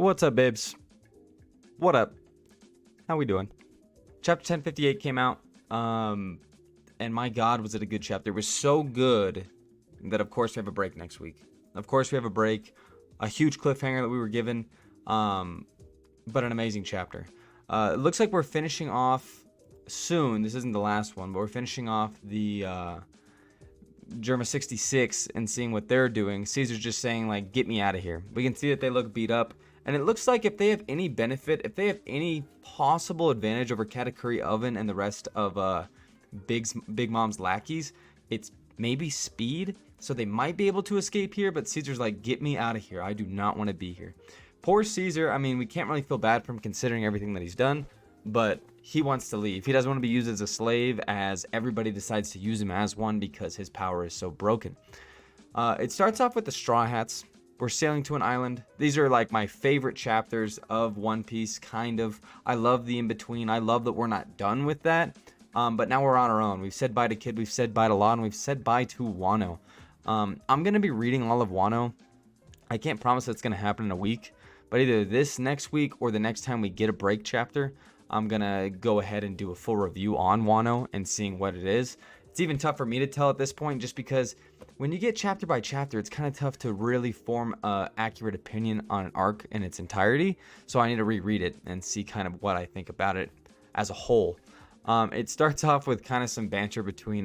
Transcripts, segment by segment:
What's up, babes? What up? How we doing? Chapter 1058 came out, and my God, was it a good chapter. It was so good that, of course, we have a break next week. Of course, we have a break. A huge cliffhanger that we were given, but an amazing chapter. It looks like we're finishing off soon. This isn't the last one, but we're finishing off the Germa 66 and seeing what they're doing. Caesar's just saying, like, get me out of here. We can see that they look beat up. And it looks like if they have any benefit, if they have any possible advantage over Katakuri Oven and the rest of Big Mom's lackeys, it's maybe speed. So they might be able to escape here, but Caesar's like, get me out of here. I do not want to be here. Poor Caesar. I mean, we can't really feel bad for him considering everything that he's done, but he wants to leave. He doesn't want to be used as a slave, as everybody decides to use him as one because his power is so broken. It starts off with the Strawhats. We're sailing to an island. These are like my favorite chapters of One Piece, kind of. I love the in-between. I love that we're not done with that. But now we're on our own. We've said bye to Kid, we've said bye to Law, and we've said bye to Wano. I'm going to be reading all of Wano. I can't promise that's going to happen in a week, but either this next week or the next time we get a break chapter, I'm going to go ahead and do a full review on Wano and seeing what it is. It's even tough for me to tell at this point just because when you get chapter by chapter, it's kind of tough to really form an accurate opinion on an arc in its entirety. So I need to reread it and see kind of what I think about it as a whole. It starts off with kind of some banter between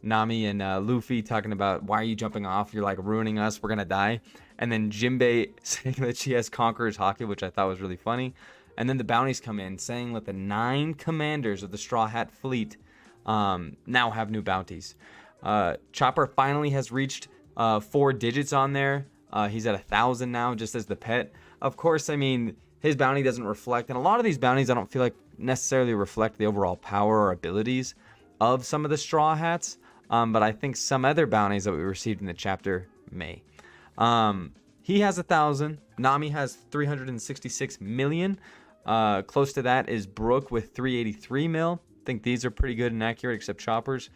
Nami and Luffy talking about, why are you jumping off? You're like ruining us. We're going to die. And then Jinbei saying that she has Conqueror's Haki, which I thought was really funny. And then the bounties come in saying that the 9 commanders of the Straw Hat fleet now have new bounties. Chopper finally has reached 4 digits on there. He's at 1,000 now, just as the pet. Of course, I mean, his bounty doesn't reflect, and a lot of these bounties I don't feel like necessarily reflect the overall power or abilities of some of the Straw Hats, but I think some other bounties that we received in the chapter may. He has 1,000. Nami has 366 million. Close to that is Brook with 383 mil. I think these are pretty good and accurate, except Chopper's.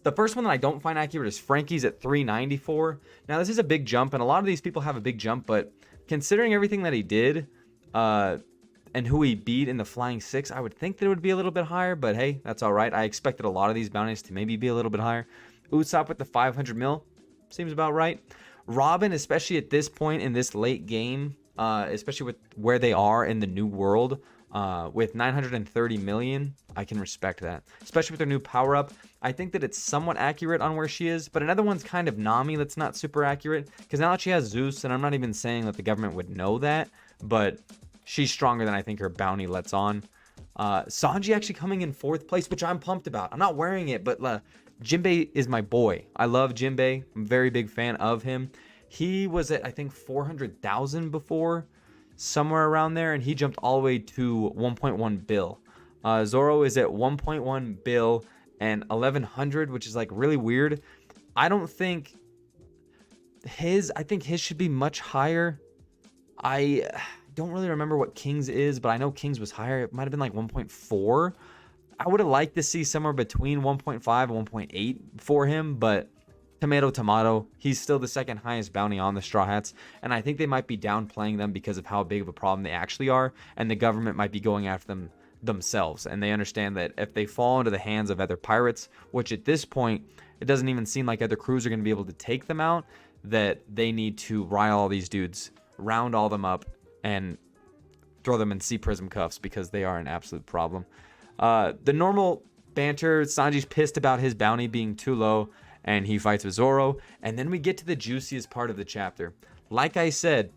The first one that I don't find accurate is Frankie's at 394. Now, this is a big jump, and a lot of these people have a big jump, but considering everything that he did, and who he beat in the Flying Six, I would think that it would be a little bit higher, but hey, that's all right. I expected a lot of these bounties to maybe be a little bit higher. Usopp with the 500 mil seems about right. Robin, especially at this point in this late game, especially with where they are in the new world, with 930 million, I can respect that. Especially with their new power-up. I think that it's somewhat accurate on where she is, but another one's kind of Nami that's not super accurate, because now that she has Zeus, and I'm not even saying that the government would know that, but she's stronger than I think her bounty lets on. Sanji actually coming in 4th place, which I'm pumped about. I'm not wearing it, but Jinbei is my boy. I love Jinbei. I'm a very big fan of him. He was at, I think, 400,000 before, somewhere around there, and he jumped all the way to 1.1 bill. Zoro is at 1.1 bill and 1,100, which is like really weird. I think his should be much higher. I don't really remember what King's is, but I know King's was higher. It might have been like 1.4. I would have liked to see somewhere between 1.5 and 1.8 for him, but tomato, he's still the second highest bounty on the Straw Hats, and I think they might be downplaying them because of how big of a problem they actually are, and the government might be going after them themselves, and they understand that if they fall into the hands of other pirates, which at this point, it doesn't even seem like other crews are going to be able to take them out, that they need to rile all these dudes, round all them up, and throw them in Sea Prism cuffs because they are an absolute problem. The normal banter, Sanji's pissed about his bounty being too low, and he fights with Zoro, and then we get to the juiciest part of the chapter. Like I said,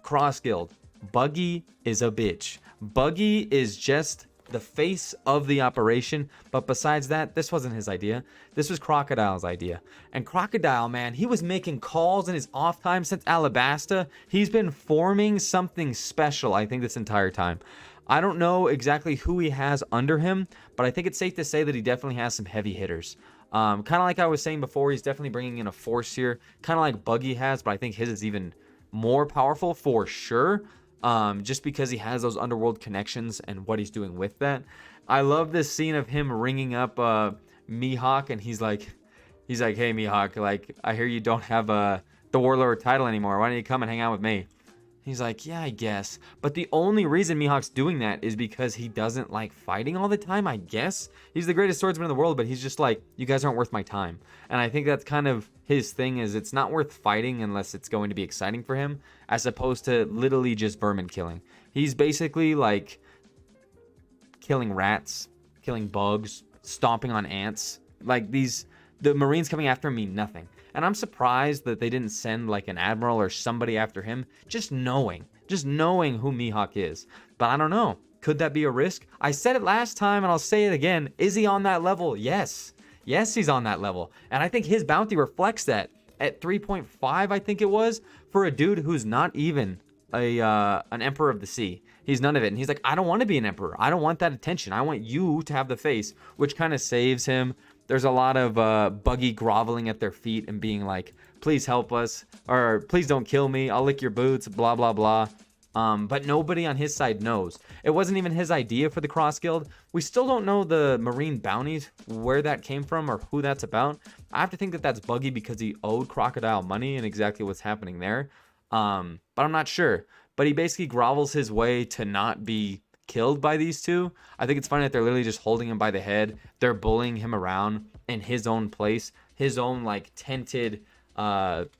Cross Guild, Buggy is a bitch. Buggy is just the face of the operation, but besides that, this wasn't his idea. This was Crocodile's idea. And Crocodile, man, he was making calls in his off time since Alabasta. He's been forming something special, I think, this entire time. I don't know exactly who he has under him, but I think it's safe to say that he definitely has some heavy hitters. Kind of like I was saying before, he's definitely bringing in a force here, kind of like Buggy has, but I think his is even more powerful for sure, just because he has those underworld connections and what he's doing with that. I love this scene of him ringing up Mihawk, and he's like, hey Mihawk, like, I hear you don't have the Warlord title anymore. Why don't you come and hang out with me? He's like, yeah, I guess. But the only reason Mihawk's doing that is because he doesn't like fighting all the time, I guess. He's the greatest swordsman in the world, but he's just like, you guys aren't worth my time. And I think that's kind of his thing, is it's not worth fighting unless it's going to be exciting for him, as opposed to literally just vermin killing. He's basically like killing rats, killing bugs, stomping on ants. Like the Marines coming after him mean nothing. And I'm surprised that they didn't send like an admiral or somebody after him, just knowing who Mihawk is. But I don't know. Could that be a risk? I said it last time and I'll say it again. Is he on that level? Yes. Yes, he's on that level. And I think his bounty reflects that. At 3.5, I think it was, for a dude who's not even an emperor of the sea. He's none of it. And he's like, I don't want to be an emperor. I don't want that attention. I want you to have the face, which kind of saves him. There's a lot of Buggy groveling at their feet and being like, please help us, or please don't kill me. I'll lick your boots, blah, blah, blah. But nobody on his side knows. It wasn't even his idea for the Cross Guild. We still don't know the Marine bounties, where that came from or who that's about. I have to think that that's Buggy because he owed Crocodile money and exactly what's happening there. But I'm not sure. But he basically grovels his way to not be killed by these two. I think it's funny that they're literally just holding him by the head. They're bullying him around in his own place, his own like tented camp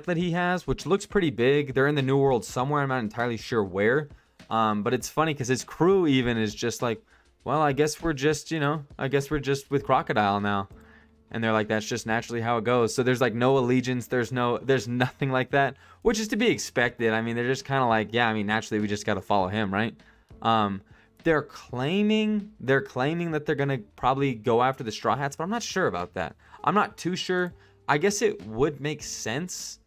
that he has, which looks pretty big. They're in the New World somewhere. I'm not entirely sure where. But it's funny because his crew even is just like, well, I guess we're just with Crocodile now. And they're like, that's just naturally how it goes. So there's like no allegiance. There's nothing like that, which is to be expected. I mean, they're just kind of like, yeah, I mean, naturally we just got to follow him, right? They're claiming that they're going to probably go after the Strawhats, but I'm not sure about that. I'm not too sure. I guess it would make sense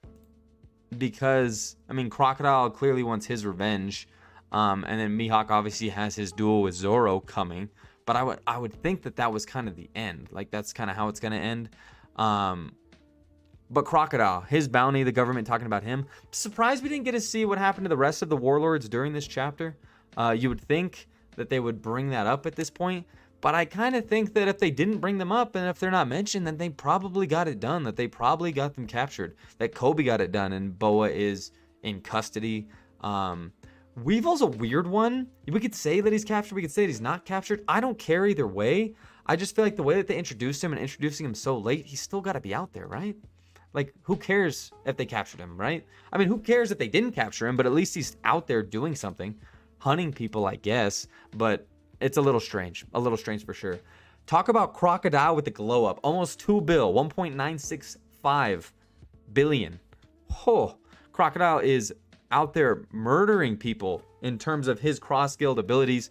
because, I mean, Crocodile clearly wants his revenge. And then Mihawk obviously has his duel with Zoro coming. But I would think that was kind of the end. Like, that's kind of how it's going to end. But Crocodile, his bounty, the government talking about him. Surprised we didn't get to see what happened to the rest of the warlords during this chapter. You would think that they would bring that up at this point. But I kind of think that if they didn't bring them up and if they're not mentioned, then they probably got it done. That they probably got them captured. That Kobe got it done and Boa is in custody. Weevil's a weird one. We could say that he's captured. We could say that he's not captured. I don't care either way. I just feel like the way that they introduced him and introducing him so late, he's still got to be out there, right? Like, who cares if they captured him, right? I mean, who cares if they didn't capture him, but at least he's out there doing something. Hunting people, I guess. But it's a little strange. A little strange for sure. Talk about Crocodile with the glow up. Almost 2 bill. 1.965 billion. Oh, Crocodile is out there murdering people in terms of his cross guild abilities,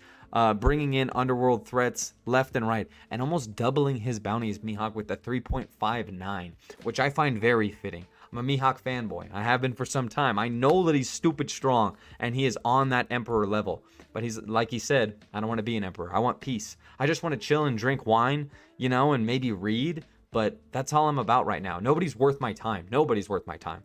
bringing in underworld threats left and right, and almost doubling his bounties, Mihawk, with the 3.59, which I find very fitting. I'm a Mihawk fanboy. I have been for some time. I know that he's stupid strong, and he is on that emperor level. But he's, like he said, I don't want to be an emperor. I want peace. I just want to chill and drink wine, and maybe read, but that's all I'm about right now. Nobody's worth my time. Nobody's worth my time.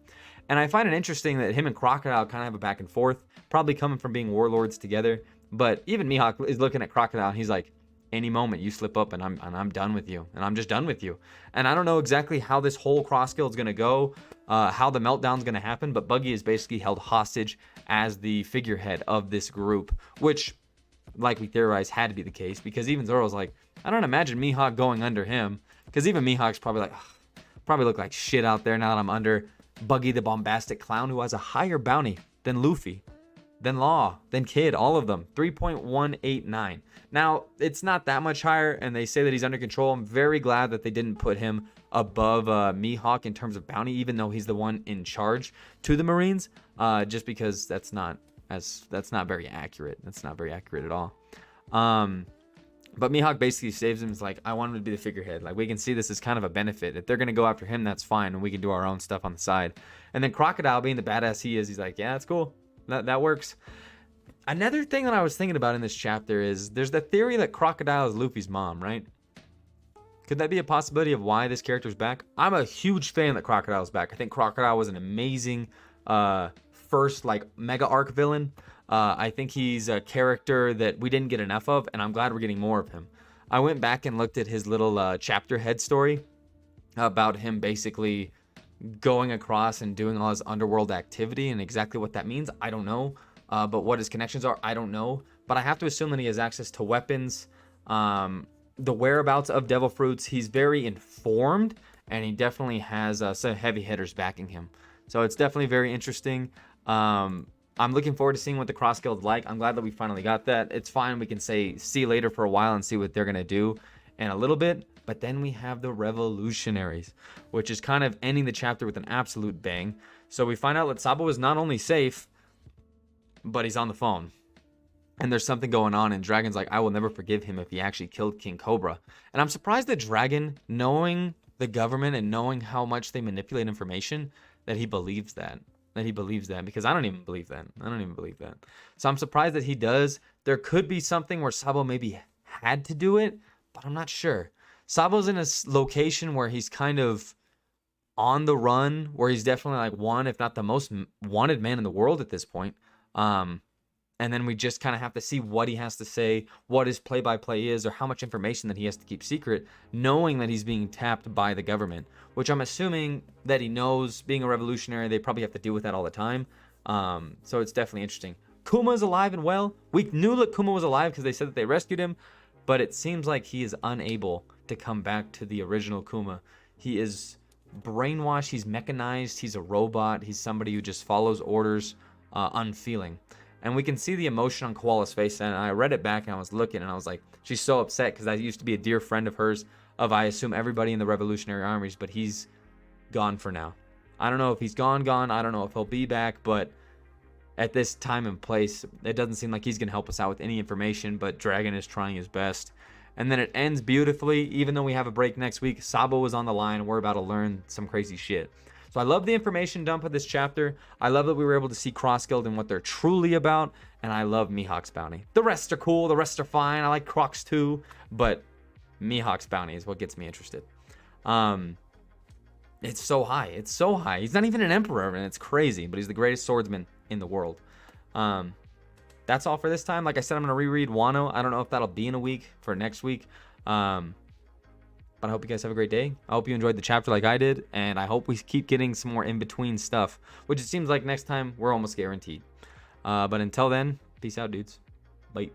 And I find it interesting that him and Crocodile kind of have a back and forth, probably coming from being warlords together. But even Mihawk is looking at Crocodile and he's like, any moment you slip up and I'm done with you. And I'm just done with you. And I don't know exactly how this whole cross guild is going to go, how the meltdown's going to happen. But Buggy is basically held hostage as the figurehead of this group, which, like we theorized, had to be the case. Because even Zoro's like, I don't imagine Mihawk going under him. Because even Mihawk's probably like, probably look like shit out there now that I'm under Buggy the bombastic clown, who has a higher bounty than Luffy, than Law, than Kid, all of them. 3.189. Now, it's not that much higher, and they say that he's under control. I'm very glad that they didn't put him above Mihawk in terms of bounty, even though he's the one in charge to the Marines, just because that's not very accurate. That's not very accurate at all. But Mihawk basically saves him. He's like, I want him to be the figurehead. Like, we can see this as kind of a benefit. If they're going to go after him, that's fine. And we can do our own stuff on the side. And then Crocodile, being the badass he is, he's like, yeah, that's cool. That works. Another thing that I was thinking about in this chapter is there's the theory that Crocodile is Luffy's mom, right? Could that be a possibility of why this character's back? I'm a huge fan that Crocodile's back. I think Crocodile was an amazing first, like, mega arc villain. I think he's a character that we didn't get enough of, and I'm glad we're getting more of him. I went back and looked at his little chapter head story about him basically going across and doing all his underworld activity, and exactly what that means, I don't know. But what his connections are, I don't know. But I have to assume that he has access to weapons, the whereabouts of devil fruits. He's very informed, and he definitely has some heavy hitters backing him. So it's definitely very interesting. I'm looking forward to seeing what the Cross Guild's like. I'm glad that we finally got that. It's fine. We can say see you later for a while and see what they're going to do in a little bit. But then we have the Revolutionaries, which is kind of ending the chapter with an absolute bang. So we find out that Sabo is not only safe, but he's on the phone. And there's something going on, and Dragon's like, I will never forgive him if he actually killed King Cobra. And I'm surprised that Dragon, knowing the government and knowing how much they manipulate information, that he believes that. Because I don't even believe that. So I'm surprised that he does. There could be something where Sabo maybe had to do it, but I'm not sure. Sabo's in a location where he's kind of on the run, where he's definitely like one, if not the most wanted man in the world at this point. And then we just kind of have to see what he has to say, what his play-by-play is, or how much information that he has to keep secret, knowing that he's being tapped by the government, which I'm assuming that he knows. Being a revolutionary, they probably have to deal with that all the time. So it's definitely interesting. Kuma's alive and well. We knew that Kuma was alive because they said that they rescued him, but it seems like he is unable to come back to the original Kuma. He is brainwashed, he's mechanized, he's a robot, he's somebody who just follows orders, unfeeling. And we can see the emotion on Koala's face, and I read it back and I was looking and I was like, she's so upset because I used to be a dear friend of hers, of I assume everybody in the Revolutionary Armies, but he's gone for now. I don't know if he's gone. I don't know if he'll be back, but at this time and place, it doesn't seem like he's going to help us out with any information, but Dragon is trying his best. And then it ends beautifully. Even though we have a break next week, Sabo is on the line. We're about to learn some crazy shit. So I love the information dump of this chapter. I love that we were able to see Cross Guild and what they're truly about. And I love Mihawk's bounty. The rest are cool. The rest are fine. I like Crocs too. But Mihawk's bounty is what gets me interested. It's so high. It's so high. He's not even an emperor, and it's crazy. But he's the greatest swordsman in the world. That's all for this time. Like I said, I'm going to reread Wano. I don't know if that'll be in a week for next week. But I hope you guys have a great day. I hope you enjoyed the chapter like I did. And I hope we keep getting some more in-between stuff, which it seems like next time we're almost guaranteed. But until then, peace out, dudes. Bye.